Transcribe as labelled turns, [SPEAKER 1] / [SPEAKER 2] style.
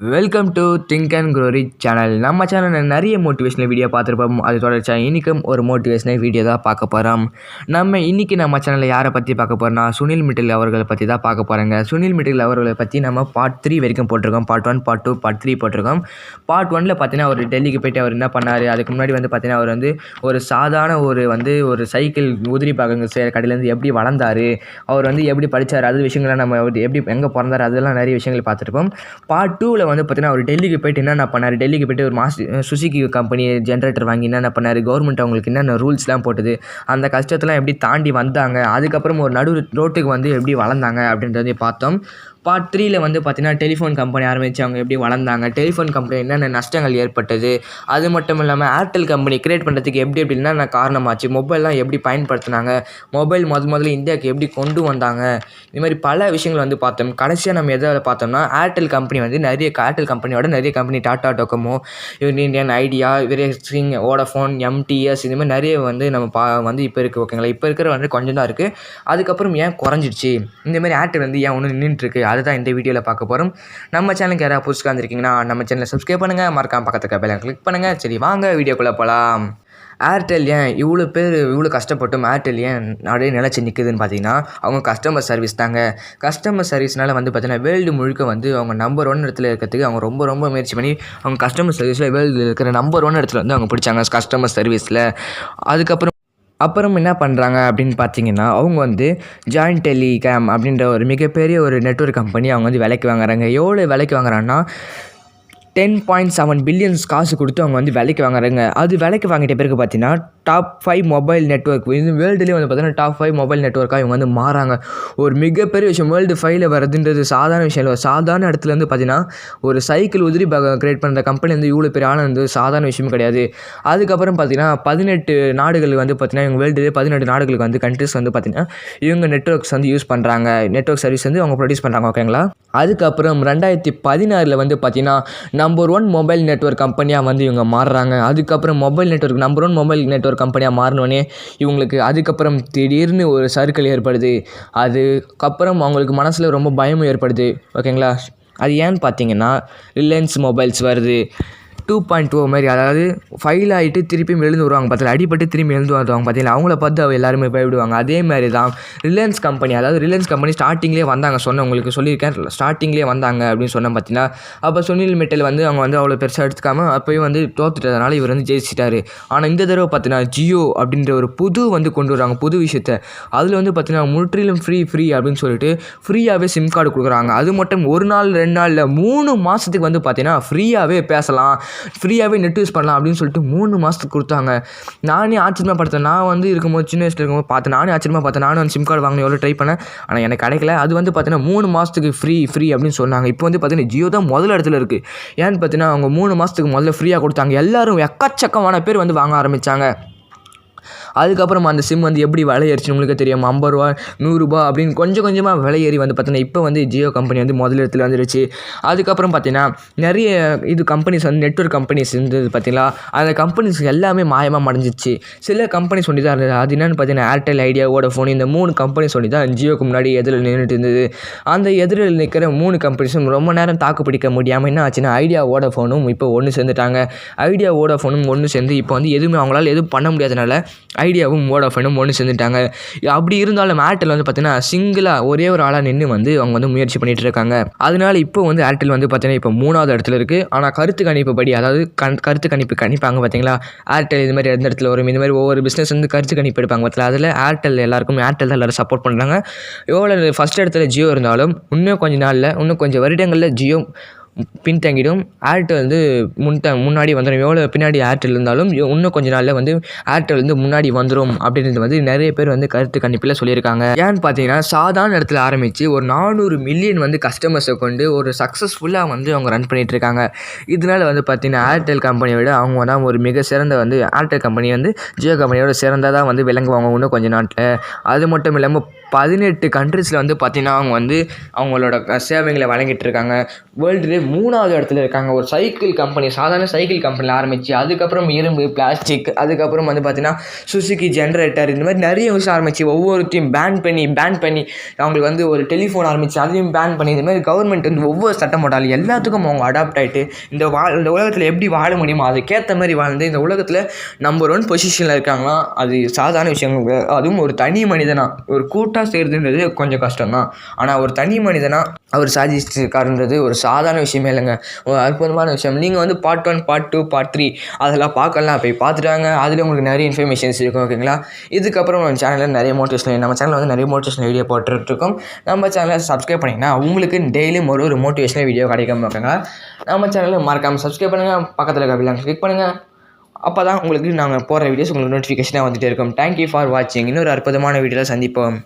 [SPEAKER 1] Welcome to think and grow rich channel. நம்ம சேனலில் நிறைய மோட்டிவேஷனல் வீடியோ பார்த்துருப்போம். அது தொடர்ச்சியாக இன்றைக்கும் ஒரு மோட்டிவேஷனல் வீடியோ தான் பார்க்க போகிறோம். நம்ம சேனலில் யாரை பற்றி பார்க்க போகிறோம்னா சுனில் மிட்டல் அவர்களை பற்றி தான் பார்க்க போகிறாங்க. சுனில் மிட்டல் அவர்களை பற்றி நம்ம பார்ட் 3 வரைக்கும் போட்டிருக்கோம். பார்ட் 1, பார்ட் 2, பார்ட் 3 போட்டிருக்கோம். பார்ட் 1ல் பார்த்தீங்கன்னா அவர் டெல்லிக்கு போய்ட்டு அவர் என்ன பண்ணார், அதுக்கு முன்னாடி பார்த்தீங்கன்னா அவர் ஒரு சாதாரண ஒரு சைக்கிள் உதிரி பாகங்கள் கடையிலேருந்து எப்படி வளர்ந்தார், அவர் எப்படி படித்தார், அது விஷயங்கள்லாம் நம்ம எப்படி எங்கே பிறந்தார், அதெல்லாம் நிறைய விஷயங்கள் பார்த்துருப்போம். பார்ட் 2ல் பார்த்தீங்கன்னா அவர் டெல்லிக்கு போய்ட்டு என்னென்ன பண்ணார், டெல்லிக்கு போய்ட்டு ஒரு சுசுகி கம்பெனி ஜென்ரேட்டர் வாங்கி என்னென்ன பண்ணார், கவர்மெண்ட் அவங்களுக்கு என்னென்ன ரூல்ஸ்லாம் போட்டுது, அந்த கஷ்டத்தெல்லாம் எப்படி தாண்டி வந்தாங்க, அதுக்கப்புறம் ஒரு நடு ரோட்டுக்கு எப்படி வளர்ந்தாங்க அப்படின்றதையும் பார்த்தோம். பார்ட் 3ல் பார்த்தீங்கன்னா டெலிஃபோன் கம்பெனி ஆரம்பித்து அவங்க எப்படி வளர்ந்தாங்க, டெலிஃபோன் கம்பெனி என்னென்ன நஷ்டங்கள் ஏற்பட்டது, அது மட்டும் இல்லாமல் ஏர்டெல் கம்பெனி கிரியேட் பண்ணுறதுக்கு எப்படி என்னென்ன காரணமாச்சு, மொபைல்லாம் எப்படி பயன்படுத்தினாங்க, மொபைல் முதல்ல இந்தியாவுக்கு எப்படி கொண்டு வந்தாங்க, இது மாதிரி பல விஷயங்கள் பார்த்தோம். கடைசியாக நம்ம எதை பார்த்தோம்னா ஏர்டெல் கம்பெனி ஏர்டெல் கம்பெனியோட நிறைய company Tata Docomo, Indian Idea, விரேசிங், வோடாஃபோன், எம்டிஎஸ், இது மாதிரி நிறைய நம்ம இப்போ இருக்குது. ஓகேங்களா, இப்போ இருக்கிற கொஞ்சம் தான் இருக்குது. அதுக்கப்புறம் ஏன் குறைஞ்சிடுச்சு, இந்தமாதிரி ஏர்டெல் ஏன் ஒன்று நின்றுருக்கு, அதுதான் இந்த வீடியோவில் பார்க்க போகிறோம். நம்ம சேனலுக்கு யாராவது புதுசாக இருந்திருக்கீங்கன்னா நம்ம சேனலை சப்ஸ்கிரைப் பண்ணுங்கள், மறக்காம பக்கத்துக்கு பெல் கிளிக் பண்ணுங்கள். சரி வாங்க வீடியோக்குள்ளே போகலாம். ஏர்டெல் ஏன் இவ்வளோ கஷ்டப்பட்டும் ஏர்டெல் ஏன் அப்படியே நிலச்சி நிற்குதுன்னு பார்த்தீங்கன்னா அவங்க கஸ்டமர் சர்வீஸ் தாங்க. கஸ்டமர் சர்வீஸ்னால் பார்த்தீங்கன்னா வேர்ல்டு முழுக்க அவங்க நம்பர் 1 இடத்துல இருக்கிறதுக்கு அவங்க ரொம்ப முயற்சி பண்ணி அவங்க கஸ்டமர் சர்வீஸில் வேர்ல்டில் இருக்கிற நம்பர் 1 இடத்துல அவங்க பிடிச்சாங்க கஸ்டமர் சர்வீஸில். அப்புறம் என்ன பண்ணுறாங்க அப்படின்னு பார்த்தீங்கன்னா அவங்க ஜாயின்ட் டெலிகாம் அப்படின்ற ஒரு மிகப்பெரிய ஒரு நெட்வொர்க் கம்பெனி அவங்க விலைக்கு வாங்குறாங்க. எவ்வளோ விலைக்கு வாங்குறாங்கன்னா 10.7 பில்லியன்ஸ் காசு கொடுத்து அவங்க விலைக்கு வாங்குறாங்க. அது விலைக்கு வாங்கிட்ட பிறகு பார்த்தீங்கன்னா டாப் 5 மொபைல் நெட்வொர்க் இது வேர்ல்டுலேயே பார்த்தீங்கன்னா டாப் 5 மொபைல் நெட்வொர்க்காக இவங்க மாறாங்க. ஒரு மிகப்பெரிய விஷயம். வேர்ல்டு 5ல் வரதுன்றது சாதாரண விஷயம் இல்லை. சாதாரண இடத்துல பார்த்தீங்கன்னா ஒரு சைக்கிள் உதிரி கிரியேட் பண்ணுற கம்பெனி இவ்வளோ பெரிய ஆனது சாதாரண விஷயம் கிடையாது. அதுக்கப்புறம் பார்த்தீங்கன்னா 18 நாடுகள் பார்த்தீங்கன்னா இவங்க வேர்ல்டுலேயே 18 நாடுகளுக்கு கண்ட்ரிஸ் பார்த்தீங்கன்னா இவங்க நெட்வொர்க்ஸ் யூஸ் பண்ணுறாங்க, நெட்வொர்க் சர்வீஸ் அவங்க ப்ரொடியூஸ் பண்ணுறாங்க. ஓகேங்களா, அதுக்கப்புறம் 2016ல் பார்த்தீங்கன்னா நம்பர் 1 மொபைல் நெட்வொர்க் கம்பெனியாக இவங்க மாறுறாங்க. அதுக்கப்புறம் mobile network number 1 mobile network கம்பெனியாக மாறினோடனே இவங்களுக்கு அதுக்கப்புறம் திடீர்னு ஒரு சர்க்கிள் ஏற்படுது. அதுக்கப்புறம் அவங்களுக்கு மனசில் ரொம்ப பயமும் ஏற்படுது. ஓகேங்களா, அது ஏன்னு பார்த்தீங்கன்னா ரிலையன்ஸ் மொபைல்ஸ் வருது 2.0 மாதிரி, அதாவது ஃபைல் ஆகிட்டு திருப்பியும் எழுந்து வருவாங்க பார்த்தீங்களா, அடிப்பட்டு திரும்பி எழுந்து வருவாங்க பார்த்தீங்களா, அவங்கள பார்த்து எல்லாருமே போய்விடுவாங்க. அதே மாதிரி தான் ரிலையன்ஸ் கம்பெனி ஸ்டார்டிங்லேயே வந்தாங்க. உங்களுக்கு சொல்லியிருக்கேன், ஸ்டார்டிங்லேயே வந்தாங்க அப்படின்னு சொன்னேன் பார்த்தீங்கன்னா. அப்போ சுனில் மிட்டல் அவங்க அவ்வளோ பெருசாக எடுத்துக்காமல் அப்போயும் தோத்துட்டதுனால இவர் ஜெயிச்சிட்டாரு. ஆனால் இந்த தடவை பார்த்தீங்கன்னா ஜியோ அப்படின்ற ஒரு கொண்டு வராங்க புது விஷயத்தை. அதில் பார்த்தீங்கன்னா முற்றிலும் ஃப்ரீ அப்படின்னு சொல்லிட்டு ஃப்ரீயாகவே சிம் கார்டு கொடுக்குறாங்க. அது மட்டும் 1 நாள் 2 நாளில் 3 மாதத்துக்கு பார்த்தீங்கன்னா ஃப்ரீயாகவே பேசலாம், ஃப்ரீயாகவே நெட் யூஸ் பண்ணலாம் அப்படின்னு சொல்லிட்டு 3 மாதத்துக்கு கொடுத்தாங்க. நானே ஆச்சரியமாக பார்த்தேன். நான் இருக்கும்போது சின்ன வயசில் இருக்கும்போது பார்த்தேன், நானே ஆச்சரியமாக பார்த்தேன். நானும் சிம் கார்டு வாங்கின எவ்வளோ ட்ரை பண்ணேன், ஆனால் எனக்கு கிடைக்கல. அது பார்த்தீங்கன்னா 3 மாதத்துக்கு ஃப்ரீ அப்படின்னு சொன்னாங்க. இப்போ பார்த்தீங்கன்னா ஜியோ தான் முதல் இடத்துல இருக்குது. ஏன்னு பார்த்தீங்கன்னா அவங்க 3 மாதத்துக்கு முதல்ல ஃப்ரீயாக கொடுத்தாங்க. எல்லோரும் எக்கச்சக்கமான பேர் வாங்க ஆரம்பித்தாங்க. அதுக்கப்புறம் அந்த சிம் எப்படி விலை ஏறிச்சு உங்களுக்கு தெரியும். 50 ரூபா 100 ரூபா அப்படின்னு கொஞ்சமாக விலை ஏறி பார்த்தீங்கன்னா இப்போ ஜியோ கம்பெனி முதல் இடத்துல வந்துருச்சு. அதுக்கப்புறம் பார்த்தீங்கன்னா நிறைய கம்பெனிஸ் நெட்வொர்க் கம்பெனிஸ் இருந்தது பார்த்தீங்களா, அந்த கம்பெனிஸ் எல்லாமே மாயமாக மறைஞ்சிச்சு. சில கம்பெனி சொல்லி தான் இருந்தது. அது என்னென்னு பார்த்தீங்கன்னா ஏர்டெல், ஐடியா, வோடாஃபோன், இந்த 3 கம்பெனி சொல்லி தான் ஜியோக்கு முன்னாடி எதிரில் நின்றுட்டு இருந்தது. அந்த எதிரில் நிற்கிற 3 கம்பெனிஸும் ரொம்ப நேரம் தாக்கு பிடிக்க முடியாமல் என்ன ஆச்சுன்னா ஐடியா, வோடாஃபோனும் இப்போ ஒன்று சேர்ந்துட்டாங்க. ஐடியா, வோடாஃபோனும் ஒன்று சேர்ந்து இப்போ எதுவுமே அவங்களால எதுவும் பண்ண முடியாதனால ஐடியாவும் வோடாஃபோனும் ஒன்று சேர்ந்துட்டாங்க. அப்படி இருந்தாலும் ஏர்டெல் பார்த்தீங்கன்னா சிங்கிளாக ஒரே ஒரு ஆளாக நின்று அவங்க முயற்சி பண்ணிகிட்டு இருக்காங்க. அதனால இப்போ ஏர்டெல் பார்த்தீங்கன்னா இப்போ 3வது இடத்துல இருக்குது. ஆனால் கருத்து கணிப்புப்படி, அதாவது கருத்து கணிப்பாங்க பார்த்தீங்களா, ஏர்டெல் இது மாதிரி எந்த இடத்துல வரும், இந்த மாதிரி ஒவ்வொரு பிஸ்னஸ் கருத்து கணிப்பு எடுப்பாங்க பார்த்தீங்களா, அதில் ஏர்டெல் தான் எல்லோரும் சப்போர்ட் பண்ணுறாங்க. எவ்வளோ ஃபஸ்ட் இடத்துல ஜியோ இருந்தாலும் இன்னும் கொஞ்சம் வருடங்களில் ஜியோ பின்தங்கிடும். ஏர்டெல் முன்னாடி வந்துடும். எவ்வளோ பின்னாடி ஏர்டெல் இருந்தாலும் இன்னும் கொஞ்ச நாளில் ஏர்டெல் முன்னாடி வந்துடும் அப்படின்றது நிறைய பேர் கருத்து கணிப்பில் சொல்லியிருக்காங்க. ஏன்னு பார்த்தீங்கன்னா சாதாரண இடத்துல ஆரம்பித்து ஒரு 400 மில்லியன் கஸ்டமர்ஸை கொண்டு ஒரு சக்ஸஸ்ஃபுல்லாக அவங்க ரன் பண்ணிகிட்டு இருக்காங்க. இதனால் பார்த்தீங்கன்னா ஏர்டெல் கம்பெனியை விட அவங்க தான் ஒரு மிக சிறந்த ஏர்டெல் கம்பெனி ஜியோ கம்பெனியோட சிறந்ததாக விளங்குவாங்க இன்னும் கொஞ்ச நாட்டில். அது மட்டும் இல்லாமல் 18 கண்ட்ரீஸில் வந்து பார்த்திங்கன்னா அவங்க வந்து அவங்களோட சேவைகளை வழங்கிட்டு இருக்காங்க. வேர்ல்டுலேயே 3வது இடத்துல இருக்காங்க. ஒரு சைக்கிள் கம்பெனி, சாதாரண சைக்கிள் கம்பெனியில் ஆரம்பித்து அதுக்கப்புறம் இரும்பு, பிளாஸ்டிக், அதுக்கப்புறம் வந்து பார்த்திங்கன்னா சுசுகி ஜென்ரேட்டர், இந்த மாதிரி நிறைய விஷயம் ஆரம்பித்து ஒவ்வொருத்தையும் பேன் பண்ணி அவங்களுக்கு வந்து ஒரு டெலிஃபோன் ஆரம்பித்து அதையும் பேன் பண்ணி, இது மாதிரி கவர்மெண்ட் வந்து ஒவ்வொரு சட்டம் போட்டாலும் எல்லாத்துக்கும் அவங்க அடாப்ட் ஆகிட்டு இந்த உலகத்தில் எப்படி வாழ முடியுமோ அதுக்கேற்ற மாதிரி வாழ்ந்து இந்த உலகத்தில் நம்பர் 1 பொசிஷனில் இருக்காங்கன்னா அது சாதாரண விஷயம். அதுவும் ஒரு தனி மனிதனா ஒரு கூட்டாக செய்கிறதுன்றது கொஞ்சம் கஷ்டம்தான். ஆனால் ஒரு தனி மனிதனாக அவர் சாதிச்சிருக்காருன்றது ஒரு சாதாரண விஷயமே இல்லைங்க, ஒரு அற்புதமான விஷயம். நீங்கள் வந்து பார்ட் 1, பார்ட் 2, பார்ட் 3 அதெல்லாம் பார்க்கலாம், போய் பார்த்துட்டாங்க. அதில் உங்களுக்கு நிறைய இன்ஃபர்மேஷன்ஸ் இருக்கும், ஓகேங்களா. இதுக்கப்புறம் நம்ம சேனலில் நிறைய மோட்டிவேஷனல் வந்து நிறைய மோட்டிவேஷனல் வீடியோ போட்டுருக்கோம். நம்ம சேனலை சப்ஸ்கிரைப் பண்ணிங்கன்னா உங்களுக்கு டெய்லியும் ஒரு மோட்டிவேஷனல் வீடியோ கிடைக்கும், ஓகேங்களா. நம்ம சேனலில் மறக்காமல் சப்ஸ்கிரைப் பண்ணுங்கள், பக்கத்தில் இருக்க பெல் கிளிக் பண்ணுங்கள். அப்போ தான் உங்களுக்கு நாங்கள் போடுற வீடியோஸ் உங்களுக்கு நோட்டிஃபிகேஷனாக வந்துகிட்டே இருக்கும். தேங்க்யூ ஃபார் வாட்சிங். இன்னொரு அற்புதமான வீடியோவில் சந்திப்போம்.